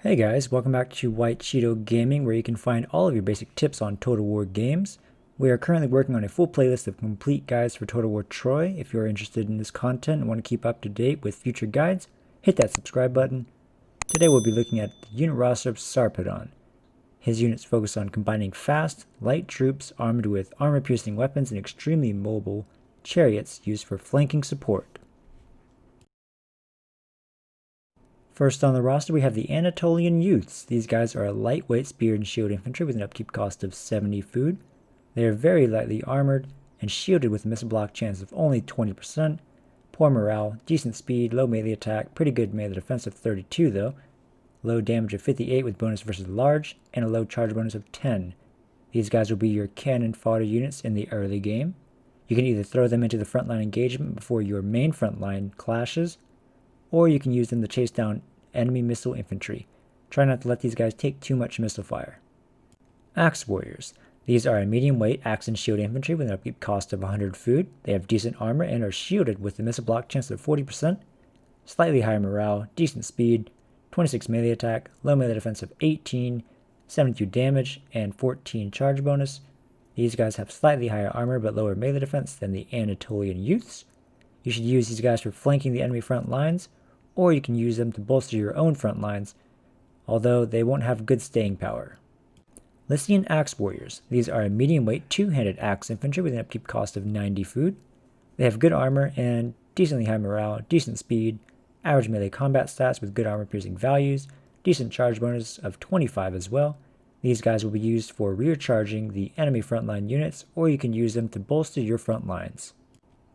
Hey guys, welcome back to WhiteCheeto Gaming, where you can find all of your basic tips on Total War games. We are currently working on a full playlist of complete guides for Total War Troy. If you are interested in this content and want to keep up to date with future guides, hit that subscribe button. Today we'll be looking at the unit roster of Sarpedon. His units focus on combining fast, light troops armed with armor-piercing weapons and extremely mobile chariots used for flanking support. First on the roster, we have the Anatolian Youths. These guys are a lightweight spear and shield infantry with an upkeep cost of 70 food. They are very lightly armored and shielded with a missile block chance of only 20%. Poor morale, decent speed, low melee attack, pretty good melee defense of 32 though. Low damage of 58 with bonus versus large, and a low charge bonus of 10. These guys will be your cannon fodder units in the early game. You can either throw them into the frontline engagement before your main frontline clashes, or you can use them to chase down enemy missile infantry. Try not to let these guys take too much missile fire. Axe Warriors. These are a medium weight axe and shield infantry with an upkeep cost of 100 food. They have decent armor and are shielded with a missile block chance of 40%, slightly higher morale, decent speed, 26 melee attack, low melee defense of 18, 72 damage, and 14 charge bonus. These guys have slightly higher armor but lower melee defense than the Anatolian Youths. You should use these guys for flanking the enemy front lines, or you can use them to bolster your own front lines, although they won't have good staying power. Lycian Axe Warriors. These are a medium-weight two-handed axe infantry with an upkeep cost of 90 food. They have good armor and decently high morale, decent speed, average melee combat stats with good armor-piercing values, decent charge bonus of 25 as well. These guys will be used for rear charging the enemy frontline units, or you can use them to bolster your front lines.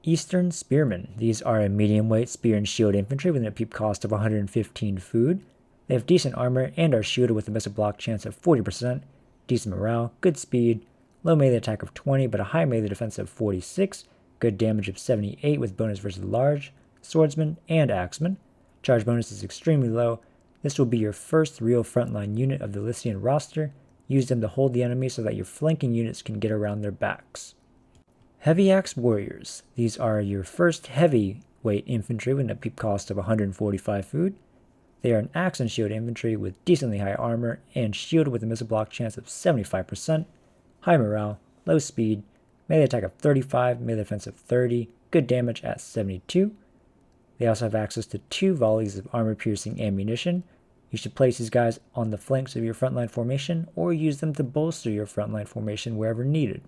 Eastern Spearmen. These are a medium-weight spear and shield infantry with an upkeep cost of 115 food. They have decent armor and are shielded with a missile block chance of 40%, decent morale, good speed, low melee attack of 20 but a high melee defense of 46, good damage of 78 with bonus versus large, swordsman, and axeman. Charge bonus is extremely low. This will be your first real frontline unit of the Lycian roster. Use them to hold the enemy so that your flanking units can get around their backs. Heavy Axe Warriors. These are your first heavyweight infantry with an upkeep cost of 145 food. They are an axe and shield infantry with decently high armor and shielded with a missile block chance of 75%, high morale, low speed, melee attack of 35, melee defense of 30, good damage at 72. They also have access to 2 volleys of armor-piercing ammunition. You should place these guys on the flanks of your frontline formation or use them to bolster your frontline formation wherever needed.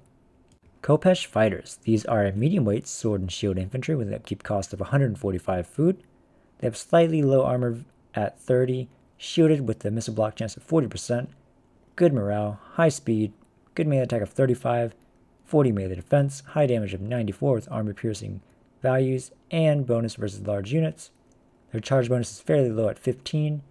Khopesh Fighters. These are a medium-weight sword and shield infantry with an upkeep cost of 145 food. They have slightly low armor at 30, shielded with a missile block chance of 40%, good morale, high speed, good melee attack of 35, 40 melee defense, high damage of 94 with armor-piercing values, and bonus versus large units. Their charge bonus is fairly low at 15,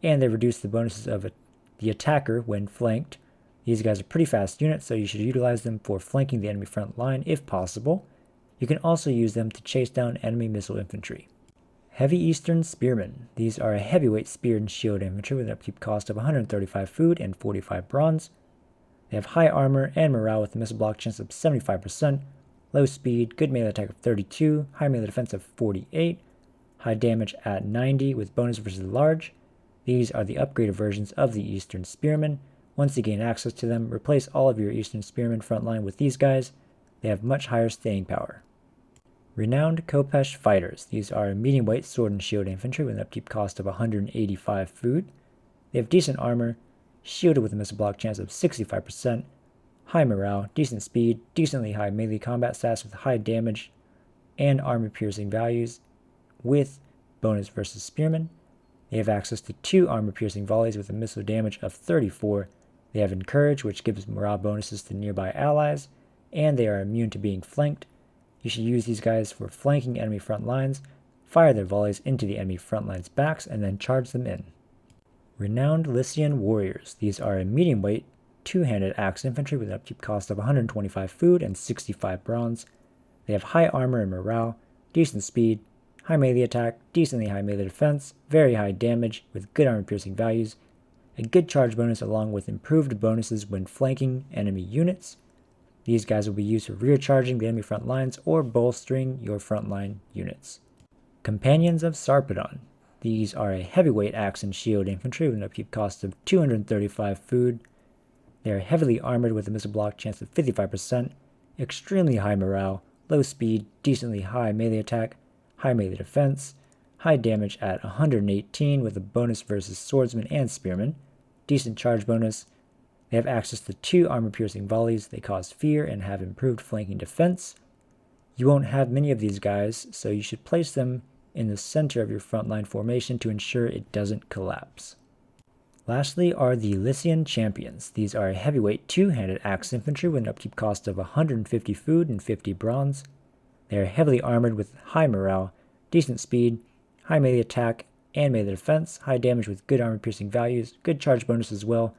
and they reduce the bonuses of the attacker when flanked. These guys are pretty fast units, so you should utilize them for flanking the enemy front line if possible. You can also use them to chase down enemy missile infantry. Heavy Eastern Spearmen. These are a heavyweight spear and shield infantry with an upkeep cost of 135 food and 45 bronze. They have high armor and morale with a missile block chance of 75%, low speed, good melee attack of 32, high melee defense of 48, high damage at 90 with bonus versus large. These are the upgraded versions of the Eastern Spearmen. Once you gain access to them, replace all of your Eastern Spearmen frontline with these guys. They have much higher staying power. Renowned Khopesh Fighters. These are medium-weight sword and shield infantry with an upkeep cost of 185 food. They have decent armor, shielded with a missile block chance of 65%, high morale, decent speed, decently high melee combat stats with high damage and armor-piercing values with bonus versus spearmen. They have access to 2 armor-piercing volleys with a missile damage of 34. They have Encourage, which gives morale bonuses to nearby allies, and they are immune to being flanked. You should use these guys for flanking enemy front lines, fire their volleys into the enemy front lines' backs, and then charge them in. Renowned Lycian Warriors. These are a medium-weight, two-handed axe infantry with an upkeep cost of 125 food and 65 bronze. They have high armor and morale, decent speed, high melee attack, decently high melee defense, very high damage with good armor-piercing values, a good charge bonus along with improved bonuses when flanking enemy units. These guys will be used for rear charging the enemy front lines or bolstering your frontline units. Companions of Sarpedon. These are a heavyweight axe and shield infantry with an upkeep cost of 235 food. They are heavily armored with a missile block chance of 55%, extremely high morale, low speed, decently high melee attack, high melee defense, high damage at 118 with a bonus versus swordsman and spearman, decent charge bonus. They have access to 2 armor-piercing volleys, they cause fear and have improved flanking defense. You won't have many of these guys, so you should place them in the center of your frontline formation to ensure it doesn't collapse. Lastly are the Lycian champions. These are heavyweight 2-handed axe infantry with an upkeep cost of 150 food and 50 bronze. They are heavily armored with high morale, decent speed, high melee attack and melee defense, high damage with good armor-piercing values, good charge bonus as well.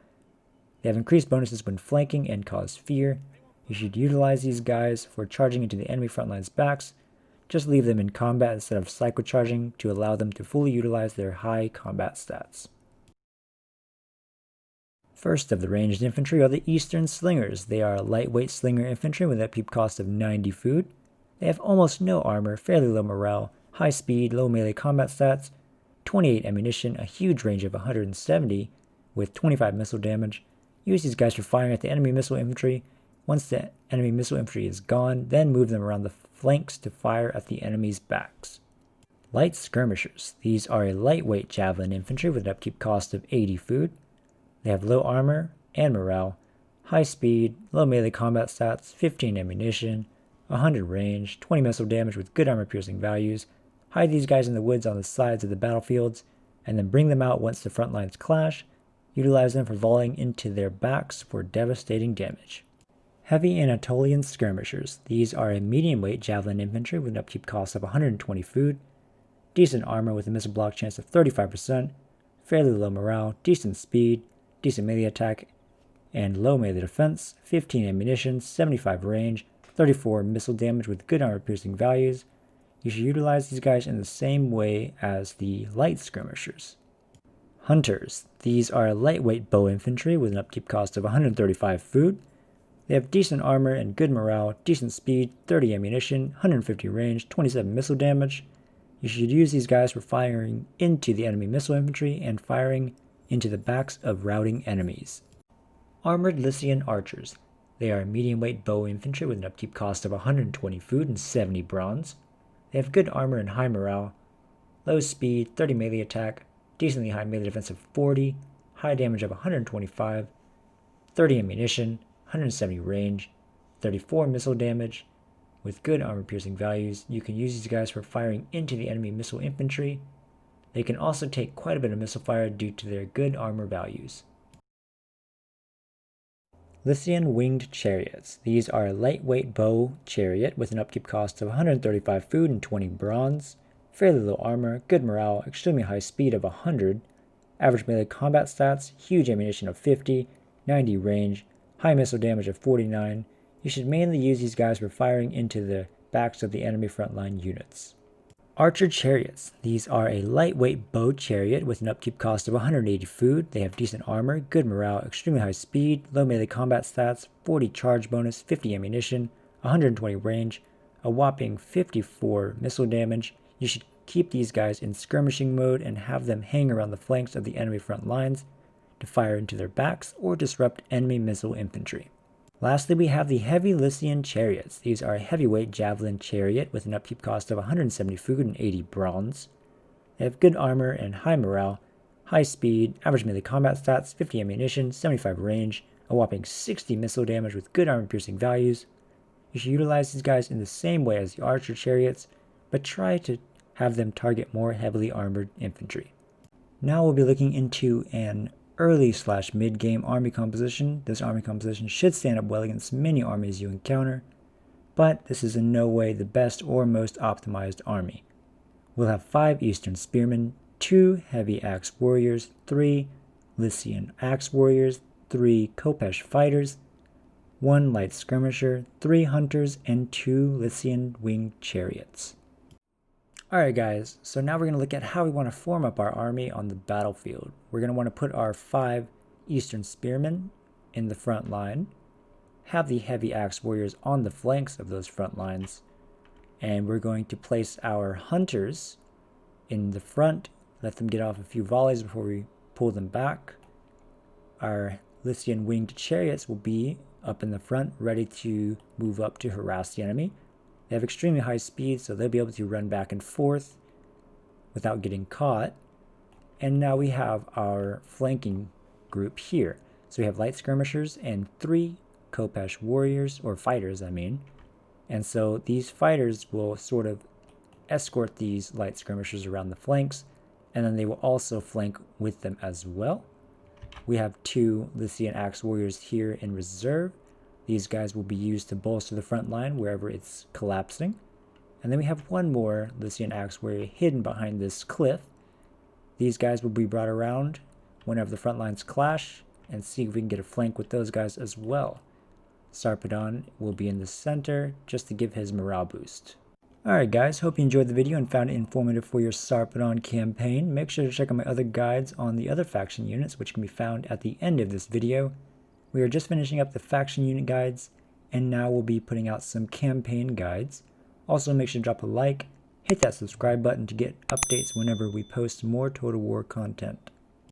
They have increased bonuses when flanking and cause fear. You should utilize these guys for charging into the enemy front line's backs. Just leave them in combat instead of psycho-charging to allow them to fully utilize their high combat stats. First of the ranged infantry are the Eastern Slingers. They are a lightweight slinger infantry with an upkeep cost of 90 food. They have almost no armor, fairly low morale, high speed, low melee combat stats, 28 ammunition, a huge range of 170 with 25 missile damage. Use these guys for firing at the enemy missile infantry. Once the enemy missile infantry is gone, then move them around the flanks to fire at the enemy's backs. Light Skirmishers. These are a lightweight javelin infantry with an upkeep cost of 80 food. They have low armor and morale, high speed, low melee combat stats, 15 ammunition, 100 range, 20 missile damage with good armor piercing values. Hide these guys in the woods on the sides of the battlefields, and then bring them out once the front lines clash. Utilize them for volleying into their backs for devastating damage. Heavy Anatolian Skirmishers. These are a medium-weight javelin infantry with an upkeep cost of 120 food, decent armor with a missile block chance of 35%, fairly low morale, decent speed, decent melee attack, and low melee defense, 15 ammunition, 75 range, 34 missile damage with good armor-piercing values. You should utilize these guys in the same way as the Light Skirmishers. Hunters. These are lightweight bow infantry with an upkeep cost of 135 food. They have decent armor and good morale, decent speed, 30 ammunition, 150 range, 27 missile damage. You should use these guys for firing into the enemy missile infantry and firing into the backs of routing enemies. Armored Lycian Archers. They are medium-weight bow infantry with an upkeep cost of 120 food and 70 bronze. They have good armor and high morale, low speed, 30 melee attack, decently high melee defense of 40, high damage of 125, 30 ammunition, 170 range, 34 missile damage. With good armor-piercing values, you can use these guys for firing into the enemy missile infantry. They can also take quite a bit of missile fire due to their good armor values. Lycian Winged Chariots. These are a lightweight bow chariot with an upkeep cost of 135 food and 20 bronze, fairly low armor, good morale, extremely high speed of 100, average melee combat stats, huge ammunition of 50, 90 range, high missile damage of 49. You should mainly use these guys for firing into the backs of the enemy frontline units. Archer Chariots. These are a lightweight bow chariot with an upkeep cost of 180 food. They have decent armor, good morale, extremely high speed, low melee combat stats, 40 charge bonus, 50 ammunition, 120 range, a whopping 54 missile damage. You should keep these guys in skirmishing mode and have them hang around the flanks of the enemy front lines to fire into their backs or disrupt enemy missile infantry. Lastly, we have the Heavy Lycian Chariots. These are a heavyweight javelin chariot with an upkeep cost of 170 food and 80 bronze. They have good armor and high morale, high speed, average melee combat stats, 50 ammunition, 75 range, a whopping 60 missile damage with good armor piercing values. You should utilize these guys in the same way as the Archer Chariots, but try to have them target more heavily armored infantry. Now we'll be looking into an early/mid-game army composition. This army composition should stand up well against many armies you encounter, but this is in no way the best or most optimized army. We'll have 5 Eastern Spearmen, 2 Heavy Axe Warriors, 3 Lycian Axe Warriors, 3 Khopesh Fighters, 1 Light Skirmisher, 3 Hunters, and 2 Lycian Winged Chariots. Alright guys, so now we're going to look at how we want to form up our army on the battlefield. We're going to want to put our 5 Eastern Spearmen in the front line, have the Heavy Axe Warriors on the flanks of those front lines, and we're going to place our Hunters in the front let them get off a few volleys before we pull them back. Our Lycian winged chariots will be up in the front, ready to move up to harass the enemy. They have extremely high speed, so they'll be able to run back and forth without getting caught. And now we have our flanking group here. So we have light skirmishers and 3 Khopesh warriors, or fighters I mean. And so these fighters will sort of escort these light skirmishers around the flanks, and then they will also flank with them as well. We have 2 Lycian axe warriors here in reserve. These guys will be used to bolster the front line wherever it's collapsing. And then we have 1 more Lycian axe warrior hidden behind this cliff. These guys will be brought around whenever the front lines clash, and see if we can get a flank with those guys as well. Sarpedon will be in the center just to give his morale boost. Alright guys, hope you enjoyed the video and found it informative for your Sarpedon campaign. Make sure to check out my other guides on the other faction units, which can be found at the end of this video. We are just finishing up the faction unit guides, and now we'll be putting out some campaign guides. Also make sure to drop a like, hit that subscribe button to get updates whenever we post more Total War content.